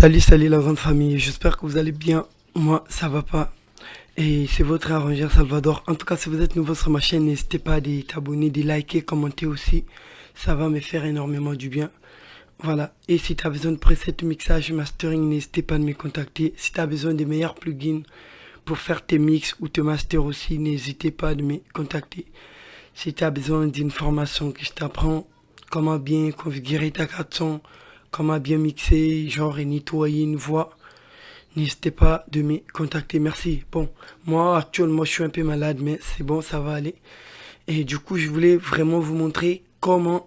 Salut la grande famille, j'espère que vous allez bien. Moi, ça va pas. Et c'est votre arrangeur Salvador. En tout cas, si vous êtes nouveau sur ma chaîne, n'hésitez pas à t'abonner, de liker, commenter aussi. Ça va me faire énormément du bien. Voilà. Et si tu as besoin de preset, mixage, mastering, n'hésitez pas à me contacter. Si tu as besoin des meilleurs plugins pour faire tes mix ou tes masters aussi, n'hésitez pas à me contacter. Si tu as besoin d'une formation que je t'apprends, comment bien configurer ta carte son, comment bien mixer, genre et nettoyer une voix, n'hésitez pas de me contacter. Merci. Bon, moi actuellement je suis un peu malade, mais c'est bon, ça va aller. Et du coup, je voulais vraiment vous montrer comment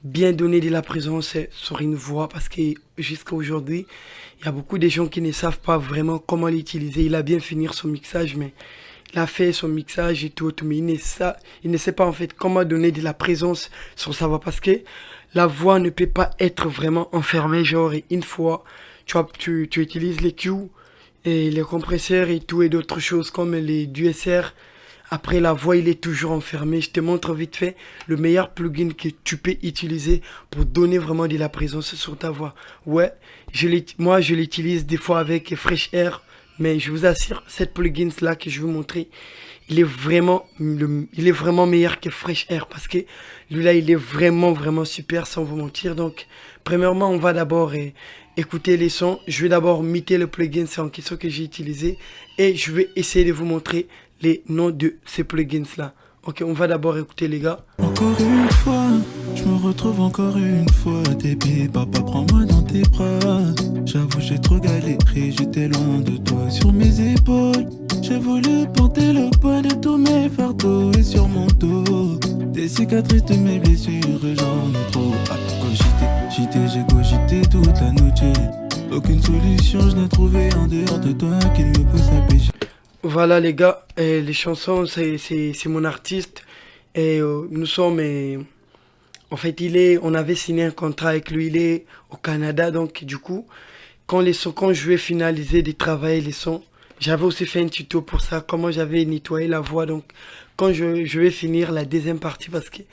bien donner de la présence sur une voix parce que jusqu'à aujourd'hui, il y a beaucoup de gens qui ne savent pas vraiment comment l'utiliser. Il a bien fini son mixage, mais il a fait son mixage et tout, mais il ne sait pas en fait comment donner de la présence sur sa voix parce que la voix ne peut pas être vraiment enfermée, genre une fois tu utilises les Q et les compresseurs et tout et d'autres choses comme les DSR. Après la voix, il est toujours enfermé. Je te montre vite fait le meilleur plugin que tu peux utiliser pour donner vraiment de la présence sur ta voix. Ouais, moi je l'utilise des fois avec Fresh Air, mais je vous assure, cette plugin là que je vais vous montrer, il est vraiment meilleur que Fresh Air parce que lui là, il est vraiment super sans vous mentir. Donc, premièrement, on va d'abord écouter les sons. Je vais d'abord muter le plugin en question que j'ai utilisé et je vais essayer de vous montrer les noms de ces plugins là. Ok, on va d'abord écouter les gars. Encore une fois, je me retrouve encore une fois. Tes pieds, papa, prends-moi dans tes bras. J'avoue, j'ai trop galéré, j'étais loin de toi. Sur mes épaules, j'ai voulu porter le poids de tous mes fardeaux. Et sur mon dos, des cicatrices de mes blessures, j'en ai trop. J'ai cogité toute la nuit. Aucune solution, je n'ai trouvé en dehors de toi qui me pousse à pécher. Voilà les gars, les chansons c'est mon artiste et nous sommes en fait on avait signé un contrat avec lui, il est au Canada donc du coup quand je vais finaliser de travailler les sons, j'avais aussi fait un tuto pour ça, comment j'avais nettoyé la voix. Donc quand je vais finir la deuxième partie parce que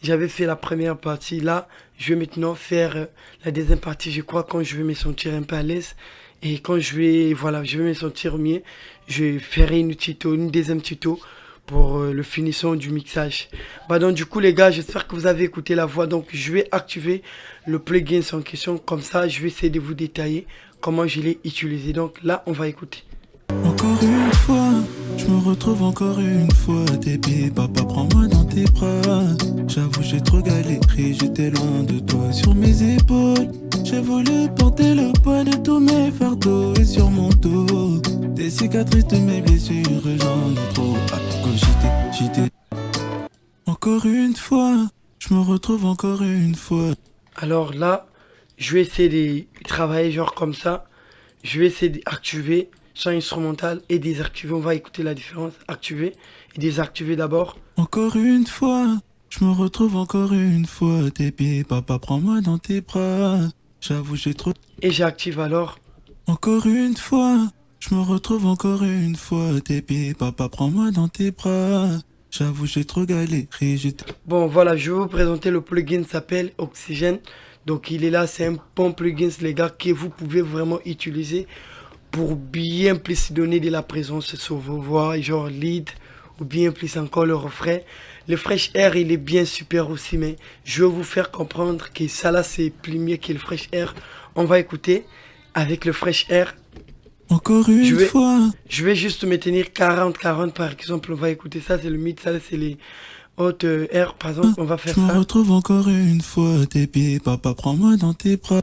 j'avais fait la première partie, là je vais maintenant faire la deuxième partie, je crois, quand je vais me sentir un peu à l'aise. Et quand je vais me sentir mieux, je ferai une deuxième tuto pour le finissant du mixage. Bah donc du coup les gars, j'espère que vous avez écouté la voix. Donc je vais activer le plugin en question. Comme ça, je vais essayer de vous détailler comment je l'ai utilisé. Donc là, on va écouter. Encore une fois, je me retrouve encore une fois. Tes pieds, papa, prends-moi dans tes bras. J'avoue, j'ai trop galéré, j'étais loin de toi. Sur mes épaules, j'ai voulu porter le poids de tous mes fardeaux. Et sur mon dos, des cicatrices de mes blessures, j'en ai trop. J'étais. Encore une fois, je me retrouve encore une fois. Alors là, je vais essayer de travailler genre comme ça. Je vais essayer d'activer son instrumental et désactiver. On va écouter la différence. Activer et désactiver d'abord. Encore une fois, je me retrouve encore une fois. Tes pieds, papa, prends-moi dans tes bras. J'avoue, j'ai trop. Et j'active alors. Encore une fois, je me retrouve encore une fois. Tes pieds, papa, prends-moi dans tes bras. J'avoue, j'ai trop galéré, Bon voilà, je vais vous présenter le plugin, s'appelle Oxygène. Donc il est là, c'est un bon plugin les gars que vous pouvez vraiment utiliser pour bien plus donner de la présence sur vos voix, genre lead ou bien plus encore le refrain. Le Fresh Air il est bien super aussi, mais je vais vous faire comprendre que ça là c'est plus mieux que le Fresh Air. On va écouter avec le Fresh Air. Encore une fois. Je vais juste me tenir 40-40 par exemple. On va écouter ça, c'est le mid, ça c'est les hautes R par exemple. On va faire ça. Je me retrouve encore une fois. Tes pieds, papa, prends-moi dans tes bras.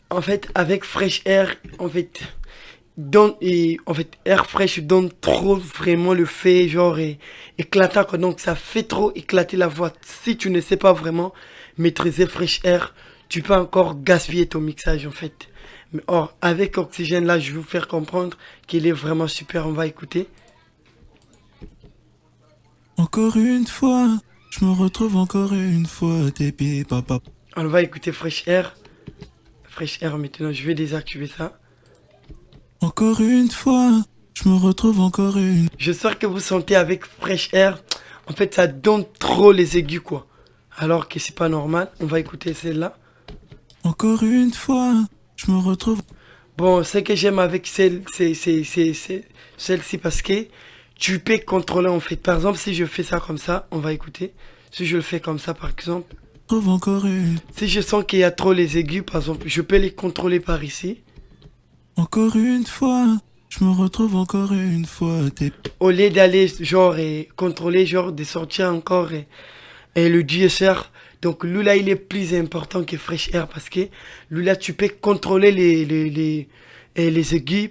En fait, avec Fresh Air, en fait, Air Fresh donne trop vraiment le fait, genre éclatant quoi. Donc ça fait trop éclater la voix. Si tu ne sais pas vraiment maîtriser Fresh Air, tu peux encore gaspiller ton mixage en fait. Mais or, avec Oxygène, là, je vais vous faire comprendre qu'il est vraiment super. On va écouter. Encore une fois, je me retrouve encore une fois. Tes pieds, papa. On va écouter Fresh Air. Fresh Air maintenant, je vais désactiver ça. Encore une fois, je me retrouve encore une. J'espère que vous sentez avec Fresh Air. En fait, ça donne trop les aigus, quoi. Alors que c'est pas normal. On va écouter celle-là. Encore une fois. Je me retrouve. Bon, ce que j'aime avec celle-ci parce que tu peux contrôler en fait. Par exemple, si je fais ça comme ça, on va écouter. Si je le fais comme ça, par exemple. Trouve encore une, Si je sens qu'il y a trop les aigus, par exemple, je peux les contrôler par ici. encore une fois. Je me retrouve encore une fois. T'es Au lieu d'aller genre et contrôler, genre de sortir encore et le DSR. Donc lui là, il est plus important que Fresh Air parce que lui là, tu peux contrôler les aigus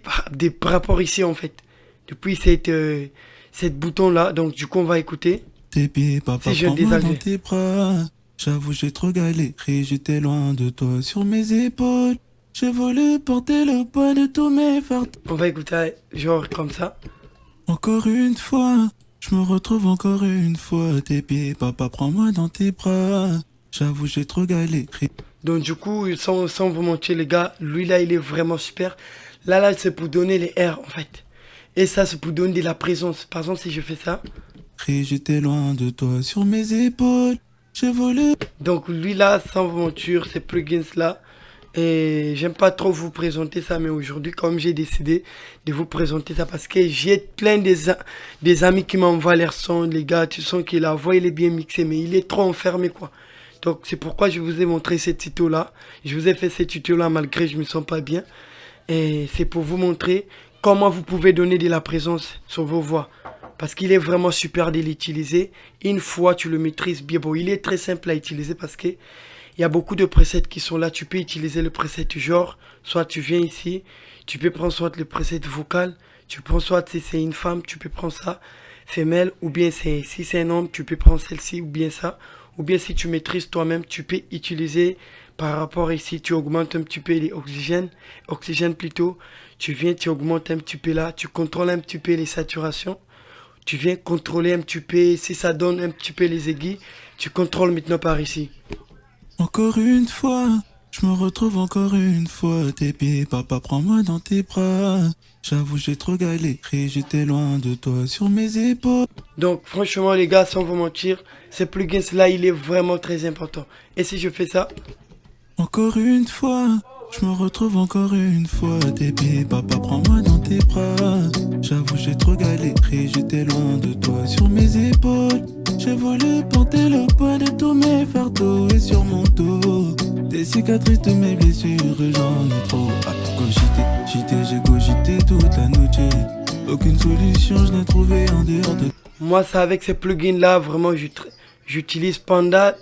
par rapport ici en fait. Depuis cette bouton là. Donc du coup, on va écouter. tes pieds, Si papa, je prends-moi dans désactive. tes bras. J'avoue, j'ai trop galéré, j'étais loin de toi sur mes épaules. J'ai voulu porter le poids de tous mes fardeaux. On va écouter genre comme ça. Encore une fois, je me retrouve encore une fois. Tes pieds, papa, prends-moi dans tes bras. J'avoue, j'ai trop galéré. Donc du coup, sans vous mentir les gars, lui là, il est vraiment super. Là, c'est pour donner les airs en fait. Et ça, c'est pour donner de la présence. Par exemple, si je fais ça. J'étais loin de toi sur mes épaules. J'ai voulu. Donc lui là, sans vous mentir, ces plugins là. Et j'aime pas trop vous présenter ça, mais aujourd'hui, comme j'ai décidé de vous présenter ça, parce que j'ai plein des amis qui m'envoient leur son, les gars, tu sens que la voix il est bien mixée, mais il est trop enfermé quoi. Donc c'est pourquoi je vous ai montré ce tuto là. Je vous ai fait ce tuto là malgré que je me sens pas bien. Et c'est pour vous montrer comment vous pouvez donner de la présence sur vos voix. Parce qu'il est vraiment super de l'utiliser. Une fois tu le maîtrises bien. Bon, il est très simple à utiliser parce que il y a beaucoup de presets qui sont là. Tu peux utiliser le preset genre. Soit tu viens ici. Tu peux prendre soit le preset vocal. Tu prends soit si c'est une femme, tu peux prendre ça. Femelle. Ou bien si c'est un homme, tu peux prendre celle-ci ou bien ça. Ou bien si tu maîtrises toi-même, tu peux utiliser par rapport ici. Tu augmentes un petit peu les oxygène plutôt. Tu viens, tu augmentes un petit peu là. Tu contrôles un petit peu les saturations. Tu viens contrôler un petit peu, si ça donne un petit peu les aigus, tu contrôles maintenant par ici. Encore une fois, je me retrouve encore une fois. Tes pieds, papa, prends-moi dans tes bras. J'avoue, j'ai trop galéré, j'étais loin de toi sur mes épaules. Donc franchement les gars, sans vous mentir, ce plugin là, il est vraiment très important. Et si je fais ça, Encore une fois, je me retrouve encore une fois. Tes pieds, papa, prends-moi dans tes bras. J'avoue, j'ai trop galéré, j'étais loin de toi sur mes épaules. J'ai voulu porter le poids de tous mes fardeaux et sur mon dos. Des cicatrices de mes blessures, et j'en ai trop. Ah, j'ai cogité toute la nuit. Aucune solution, je n'ai trouvé en dehors de. moi ça avec ce plugin là, vraiment j'utilise Panda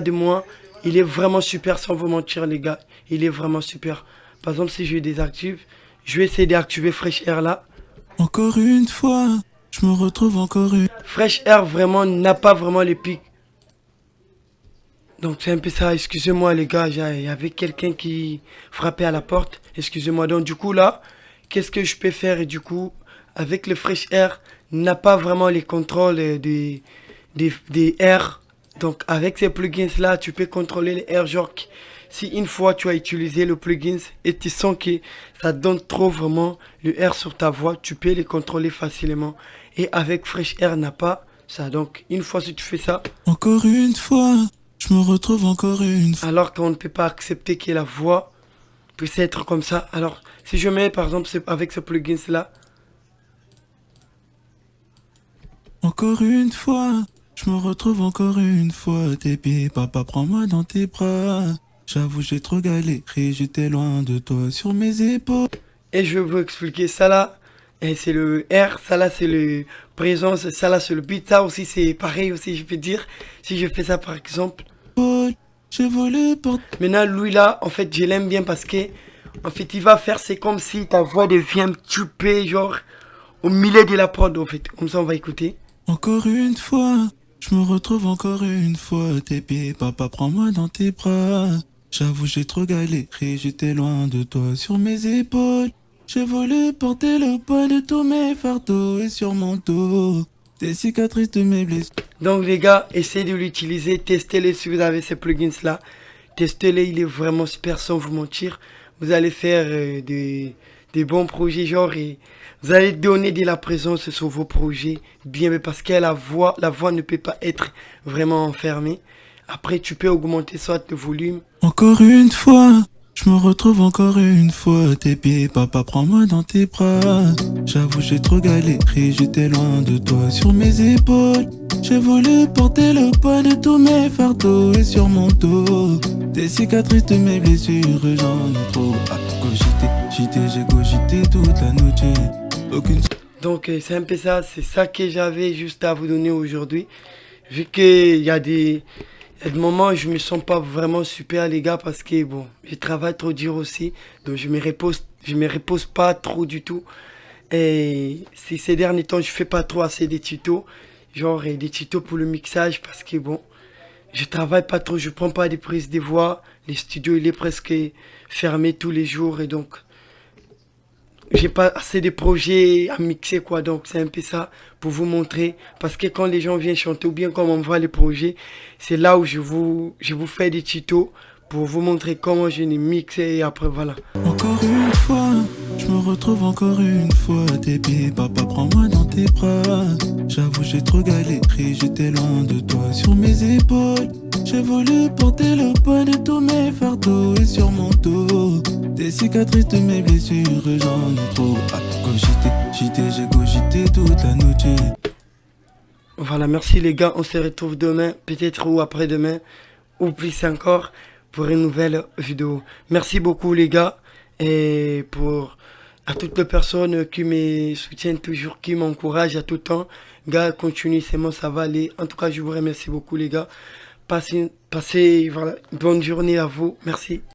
de moi. Il est vraiment super sans vous mentir les gars. Il est vraiment super. Par exemple si je désactive, je vais essayer d'activer Fresh Air là. Encore une fois, je me retrouve encore une. Fresh Air vraiment n'a pas vraiment les pics. Donc c'est un peu ça, excusez-moi les gars, il y avait quelqu'un qui frappait à la porte, excusez-moi. Donc du coup là, qu'est-ce que je peux faire? Et du coup, avec le Fresh Air, n'a pas vraiment les contrôles des airs. Donc avec ces plugins là, tu peux contrôler les airs genre si une fois tu as utilisé le plugin et tu sens que ça donne trop vraiment le air sur ta voix, tu peux les contrôler facilement. Et avec Fresh Air n'a pas ça. Donc une fois si tu fais ça, Encore une fois, je me retrouve encore une fois. alors qu'on ne peut pas accepter que la voix puisse être comme ça. Alors, si je mets par exemple avec ce plugin là, Encore une fois, je me retrouve encore une fois. Tes pieds, papa, prends-moi dans tes bras. J'avoue, j'ai trop galéré, j'étais loin de toi sur mes épaules. et je vais vous expliquer ça là, et c'est le R, ça là c'est le présence, ça là c'est le beat, ça aussi c'est pareil aussi je peux dire, si je fais ça par exemple. J'ai voulu porter. Maintenant lui là, en fait je l'aime bien parce que, en fait il va faire, c'est comme si ta voix devient un petit peu genre au milieu de la prod en fait, comme ça on va écouter. Encore une fois, je me retrouve encore une fois. Tes pieds, papa, prends-moi dans tes bras. J'avoue, j'ai trop galéré, j'étais loin de toi sur mes épaules. J'ai voulu porter le poids de tous mes fardeaux et sur mon dos. Des cicatrices de mes blessures. Donc les gars, essayez de l'utiliser, testez-les si vous avez ces plugins là. Testez-les, il est vraiment super sans vous mentir. Vous allez faire des bons projets genre et vous allez donner de la présence sur vos projets bien, mais parce que la voix ne peut pas être vraiment enfermée. Après tu peux augmenter soit le volume. Encore une fois, Je me retrouve encore une fois à tes pieds, papa prends-moi dans tes bras. J'avoue j'ai trop galéré, j'étais loin de toi sur mes épaules. J'ai voulu porter le poids de tous mes fardeaux et sur mon dos des cicatrices de mes blessures, j'en ai trop à cogiter. J'ai cogité toute la nuit. Aucune. Donc c'est un peu ça, c'est ça que j'avais juste à vous donner aujourd'hui. Vu qu'il y a des moments où je me sens pas vraiment super les gars parce que bon, je travaille trop dur aussi. Donc je me repose pas trop du tout. Et ces derniers temps, je fais pas trop assez des tutos. Genre des tutos pour le mixage parce que bon, je travaille pas trop, je prends pas des prises de voix. Les studios, il est presque fermé tous les jours et donc j'ai pas assez de projets à mixer quoi, donc c'est un peu ça pour vous montrer. Parce que quand les gens viennent chanter ou bien quand on voit les projets, c'est là où je vous fais des tutos pour vous montrer comment je les mixe et après voilà. Encore une fois, je me retrouve encore une fois à tes pieds, papa prends-moi dans tes bras. J'avoue j'ai trop galéré, j'étais loin de toi sur mes épaules. J'ai voulu porter le poids de tous mes fardeaux et sur mon dos des cicatrices de mes blessures, j'en ai trop à cogiter. J'ai cogité toute la nuit. Voilà, merci les gars, on se retrouve demain, peut-être ou après-demain, ou plus encore, pour une nouvelle vidéo. Merci beaucoup les gars, et pour à toutes les personnes qui me soutiennent toujours, qui m'encouragent à tout temps. Gars, continue, c'est bon, ça va aller. En tout cas, je vous remercie beaucoup les gars. Passez voilà, une bonne journée à vous. Merci.